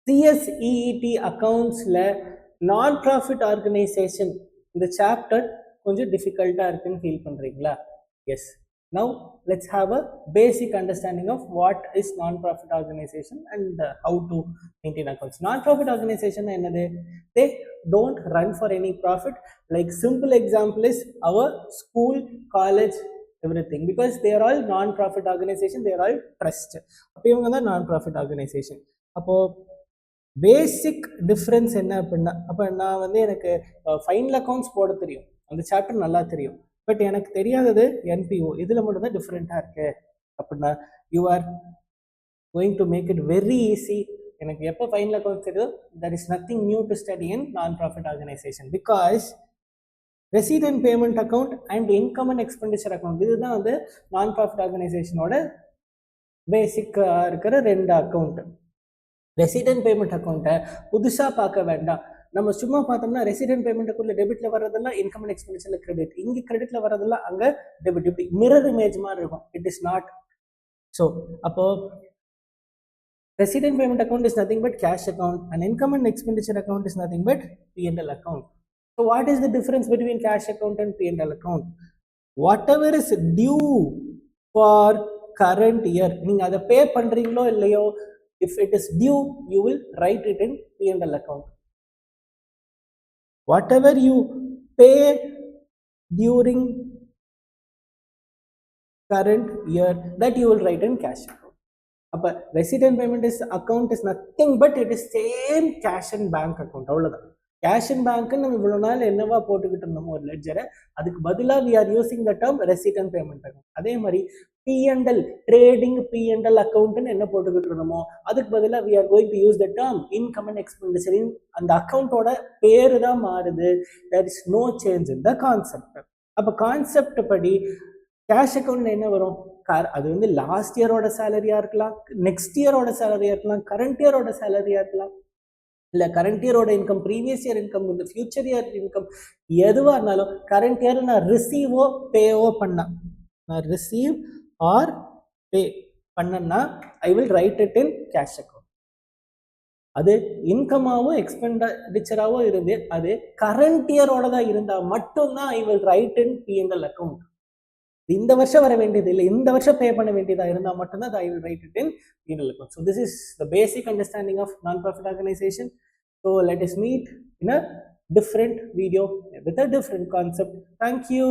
CSEET accountsல non-profit organization இந்த chapter கொஞ்சம் difficult-ஆ இருக்குன்னு feel பண்றீங்களா? Yes. Now let's have a basic understanding of what is non-profit organization and how to maintain accounts. Non-profit organization என்னது? They don't run for any profit. Like simple example is our school, college, everything, because they are all non-profit organization, they are all trust. அப்போ இவங்க தான் non-profit organization. அப்போ பேசிக் difference என்ன அப்படின்னா, அப்போ நான் வந்து எனக்கு ஃபைனல் அக்கௌண்ட்ஸ் போட தெரியும், அந்த சாப்டர் நல்லா தெரியும், பட் எனக்கு தெரியாதது என்பிஓ, இதில் மட்டும் தான் டிஃப்ரெண்ட்டாக இருக்கு அப்படின்னா you are going to make it very easy. எனக்கு எப்போ ஃபைனல் அக்கௌண்ட்ஸ் தெரியுதோ that is nothing new to study in non profit organisation, because receipt and payment account and income and expenditure account இதுதான் வந்து நான் ப்ராஃபிட் ஆர்கனைசேஷனோட பேசிக்காக இருக்கிற 2 account. Resident payment அக்கௌண்ட்டை புதுசாக பார்க்க வேண்டாம். நம்ம சும்மா பார்த்தோம்னா ரெசிடென்ட் பேமெண்ட் அக்கௌண்ட்ல டெபிட்ல வர்றதெல்லாம் இன்கம் அண்ட் எக்ஸ்பெண்டிச்சர்ல கிரெடிட், இங்கே கிரெடிட்ல வர்றதெல்லாம் அங்கே டெபிட், இப்படி மிரர் இமேஜ் மாதிரி இருக்கும். It is not so. அப்போ resident payment account is nothing but cash account and income and expenditure account is nothing but P&L account. So what is the difference between cash account and P&L account? Whatever is due for current year, நீங்கள் அதை பே பண்ணுறீங்களோ இல்லையோ, if it is due, you will write it in P&L account. Whatever you pay during current year, that you will write in cash account. Appa receipt and payment is account is nothing but it is same cash and bank account. அவ்வளவுதான். Cash and பேங்க்னு நம்ம இவ்வளோ நாள் என்னவா போட்டுக்கிட்டு இருந்தோமோ ஒரு லெட்ஜரை, அதுக்கு பதிலாக we are using the term receipt and payment account. அதே மாதிரி P&L ட்ரேடிங் P&L அக்கௌண்ட்னு என்ன போட்டுக்கிட்டு இருந்தோமோ அதுக்கு பதிலாக we are going to use the term income and expenditure. அந்த அக்கௌண்ட்டோட பேரு தான் மாறுது, there is no change in the concept. அப்போ கான்செப்ட் படி கேஷ் அக்கௌண்ட்ல என்ன வரும்? அது வந்து லாஸ்ட் இயரோட சேலரியா இருக்கலாம், நெக்ஸ்ட் இயரோட சேலரியா இருக்கலாம், கரண்ட் இயரோட சேலரியா இருக்கலாம், இல்லை கரண்ட் இயரோட இன்கம், ப்ரீவியஸ் இயர் இன்கம், இந்த ஃபியூச்சர் இயர் இன்கம், எதுவாக இருந்தாலும் கரண்ட் இயர் நான் ரிசீவோ பேவோ பண்ணேன், நான் ரிசீவ் ஆர் பே பண்ணேன்னா I will write it in cash account. அது இன்கமாவோ எக்ஸ்பெண்டிச்சராகவோ இருந்து அது கரண்ட் இயரோட தான் இருந்தால் மட்டும்தான் I will write in P&L account. இந்த வருஷம் வர வேண்டியது இல்லை, இந்த வருஷம் பே பண்ண வேண்டியதாக இருந்தால் மட்டும்தான் I will write it in P&L account. So this is the basic understanding of non-profit organization. So let us meet in a different video with a different concept. Thank you.